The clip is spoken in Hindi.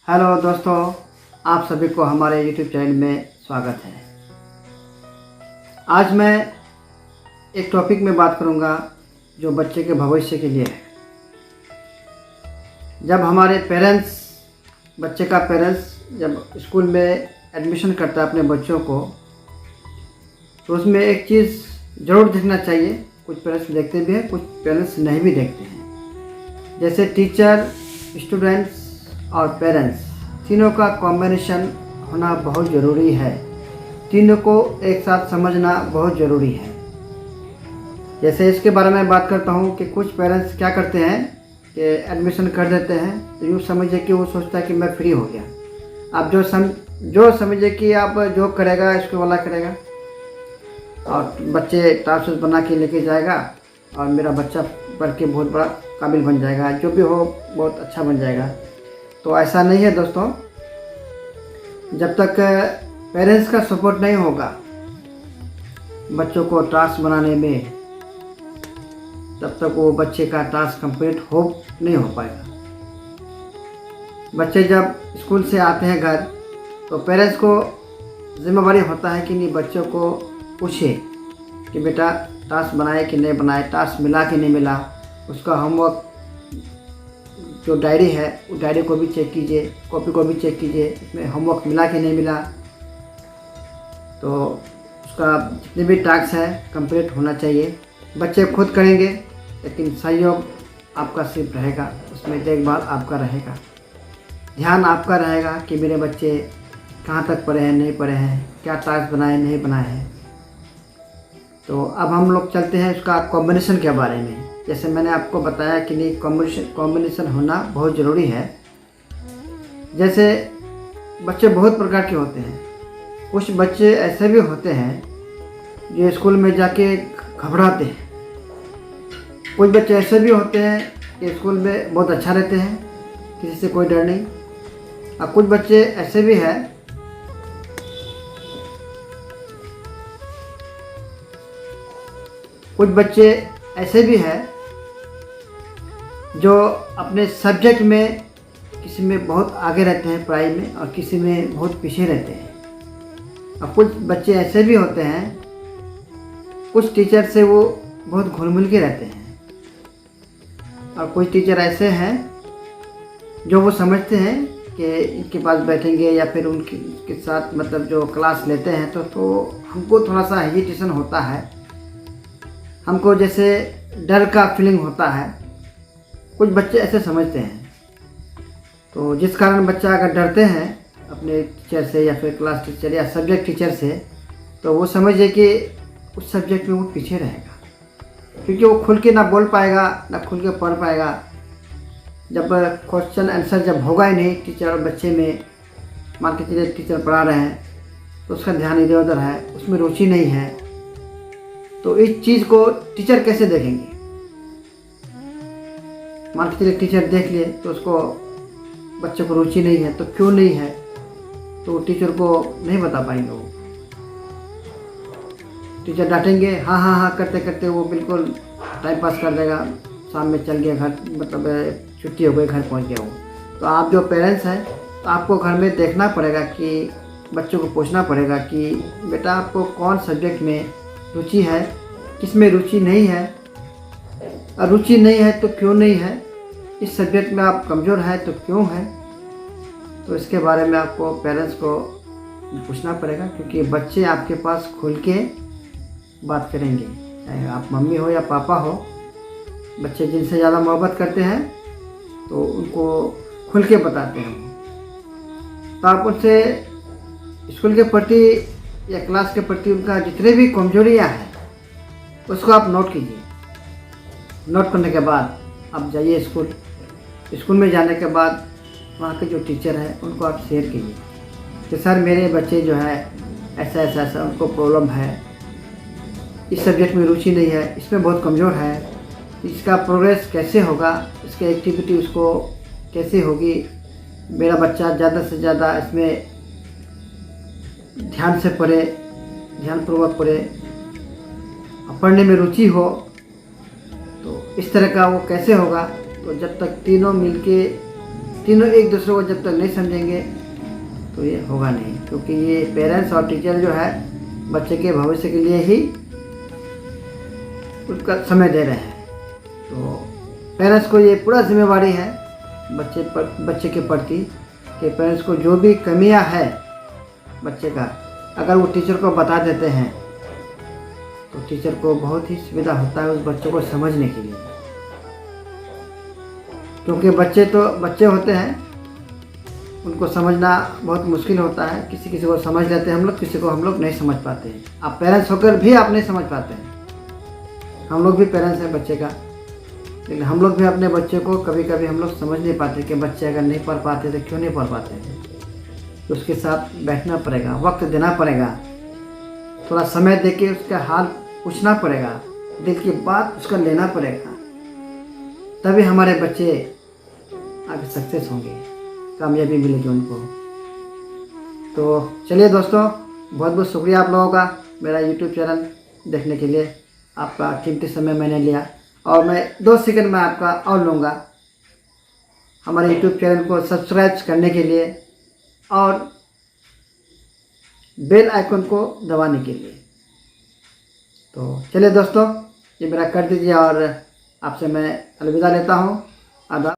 हेलो दोस्तों, आप सभी को हमारे YouTube चैनल में स्वागत है। आज मैं एक टॉपिक में बात करूंगा जो बच्चे के भविष्य के लिए है। जब हमारे पेरेंट्स, बच्चे का पेरेंट्स जब स्कूल में एडमिशन करता है अपने बच्चों को, तो उसमें एक चीज़ ज़रूर देखना चाहिए। कुछ पेरेंट्स देखते भी हैं, कुछ पेरेंट्स नहीं भी देखते हैं। जैसे टीचर, स्टूडेंट्स और पेरेंट्स तीनों का कॉम्बिनेशन होना बहुत ज़रूरी है। तीनों को एक साथ समझना बहुत ज़रूरी है। जैसे इसके बारे में बात करता हूँ कि कुछ पेरेंट्स क्या करते हैं कि एडमिशन कर देते हैं, तो यूँ समझिए कि वो सोचता है कि मैं फ्री हो गया। आप जो समझिए कि आप जो करेगा स्कूल वाला करेगा, और बच्चे टास्क बना के लेके जाएगा और मेरा बच्चा पढ़ के बहुत बड़ा काबिल बन जाएगा, जो भी हो बहुत अच्छा बन जाएगा। तो ऐसा नहीं है दोस्तों। जब तक पेरेंट्स का सपोर्ट नहीं होगा बच्चों को टास्क बनाने में, तब तक वो बच्चे का टास्क कंप्लीट नहीं हो पाएगा। बच्चे जब स्कूल से आते हैं घर, तो पेरेंट्स को जिम्मेदारी होता है कि नहीं, बच्चों को पूछे कि बेटा टास्क बनाए कि नहीं बनाए, टास्क मिला कि नहीं मिला, उसका होमवर्क जो डायरी है उस डायरी को भी चेक कीजिए, कॉपी को भी चेक कीजिए, इसमें होमवर्क मिला कि नहीं मिला। तो उसका जितने भी टास्क है कंप्लीट होना चाहिए। बच्चे खुद करेंगे, लेकिन सहयोग आपका सिर्फ रहेगा, उसमें देखभाल आपका रहेगा, ध्यान आपका रहेगा कि मेरे बच्चे कहाँ तक पढ़े हैं, नहीं पढ़े हैं, क्या टास्क बनाए नहीं बनाए हैं। तो अब हम लोग चलते हैं उसका कॉम्बिनेशन के बारे में। जैसे मैंने आपको बताया कि नहीं, कॉम्बिनेशन होना बहुत ज़रूरी है। जैसे बच्चे बहुत प्रकार के होते हैं। कुछ बच्चे ऐसे भी होते हैं जो स्कूल में जाके घबराते हैं। कुछ बच्चे ऐसे भी होते हैं कि स्कूल में बहुत अच्छा रहते हैं, किसी से कोई डर नहीं। और कुछ बच्चे ऐसे भी हैं जो अपने सब्जेक्ट में किसी में बहुत आगे रहते हैं पढ़ाई में, और किसी में बहुत पीछे रहते हैं। और कुछ बच्चे ऐसे भी होते हैं, कुछ टीचर से वो बहुत घुल मिल के रहते हैं, और कुछ टीचर ऐसे हैं जो वो समझते हैं कि इनके पास बैठेंगे या फिर उनके साथ मतलब जो क्लास लेते हैं तो हमको थोड़ा सा हेजिटेशन होता है, हमको जैसे डर का फीलिंग होता है। कुछ बच्चे ऐसे समझते हैं। तो जिस कारण बच्चा अगर डरते हैं अपने टीचर से या फिर क्लास टीचर या सब्जेक्ट टीचर से, तो वो समझिए कि उस सब्जेक्ट में वो पीछे रहेगा, क्योंकि वो खुल के ना बोल पाएगा ना खुल के पढ़ पाएगा। जब क्वेश्चन आंसर जब होगा ही नहीं टीचर और बच्चे में, मान के चलिए टीचर पढ़ा रहे हैं तो उसका ध्यान इधर उधर है, उसमें रुचि नहीं है, तो इस चीज़ को टीचर कैसे देखेंगे। मान के चलिए टीचर देख लिए तो उसको बच्चे को रुचि नहीं है, तो क्यों नहीं है, तो टीचर को नहीं बता पाएंगे। वो टीचर डांटेंगे, हाँ हाँ हाँ करते करते वो बिल्कुल टाइम पास कर देगा, शाम में चल गया घर, मतलब छुट्टी हो गई, घर पहुंच गया वो। तो आप जो पेरेंट्स हैं, तो आपको घर में देखना पड़ेगा कि बच्चों को पूछना पड़ेगा कि बेटा आपको कौन सब्जेक्ट में रुचि है, किसमें रुचि नहीं है, और रुचि नहीं है तो क्यों नहीं है, इस सब्जेक्ट में आप कमज़ोर हैं तो क्यों है। तो इसके बारे में आपको पेरेंट्स को पूछना पड़ेगा, क्योंकि बच्चे आपके पास खुल के बात करेंगे, चाहे आप मम्मी हो या पापा हो। बच्चे जिनसे ज़्यादा मोहब्बत करते हैं तो उनको खुल के बताते हैं। तो आप उनसे स्कूल के प्रति या क्लास के प्रति उनका जितने भी कमजोरियां हैं उसको आप नोट कीजिए। नोट करने के बाद आप जाइए स्कूल में जाने के बाद वहाँ के जो टीचर हैं उनको आप शेयर कीजिए कि सर मेरे बच्चे जो है ऐसा ऐसा ऐसा उनको प्रॉब्लम है, इस सब्जेक्ट में रुचि नहीं है, इसमें बहुत कमज़ोर है, इसका प्रोग्रेस कैसे होगा, इसकी एक्टिविटी उसको कैसे होगी, मेरा बच्चा ज़्यादा से ज़्यादा इसमें ध्यान से पढ़े, ध्यानपूर्वक पढ़े, पढ़ने में रुचि हो, तो इस तरह का वो कैसे होगा। तो जब तक तीनों मिलके तीनों एक दूसरे को जब तक नहीं समझेंगे तो ये होगा नहीं, क्योंकि ये पेरेंट्स और टीचर जो है बच्चे के भविष्य के लिए ही उसका समय दे रहे हैं। तो पेरेंट्स को ये पूरा जिम्मेवारी है बच्चे के प्रति कि पेरेंट्स को जो भी कमियां है बच्चे का, अगर वो टीचर को बता देते हैं तो टीचर को बहुत ही सुविधा होता है उस बच्चे को समझने के लिए। क्योंकि बच्चे होते हैं, उनको समझना बहुत मुश्किल होता है। किसी किसी को समझ लेते हैं हम लोग, किसी को हम लोग नहीं समझ पाते हैं। आप पेरेंट्स होकर भी आप नहीं समझ पाते हैं। हम लोग भी पेरेंट्स हैं बच्चे का, लेकिन हम लोग भी अपने बच्चे को कभी कभी हम लोग समझ नहीं पाते कि बच्चे अगर नहीं पढ़ पाते तो क्यों नहीं पढ़ पाते हैं। तो उसके साथ बैठना पड़ेगा, वक्त देना पड़ेगा, थोड़ा समय दे के उसका हाल पूछना पड़ेगा, दिल की बात उसका लेना पड़ेगा, तभी हमारे बच्चे आगे सक्सेस होंगे, कामयाबी मिलेगी उनको। तो चलिए दोस्तों, बहुत बहुत शुक्रिया आप लोगों का मेरा YouTube चैनल देखने के लिए। आपका कीमती समय मैंने लिया और मैं 2 सेकंड में आपका और लूँगा हमारे YouTube चैनल को सब्सक्राइब करने के लिए और बेल आइकन को दबाने के लिए। तो चलिए दोस्तों, ये मेरा कर दीजिए और आपसे मैं अलविदा लेता हूँ। आदाब।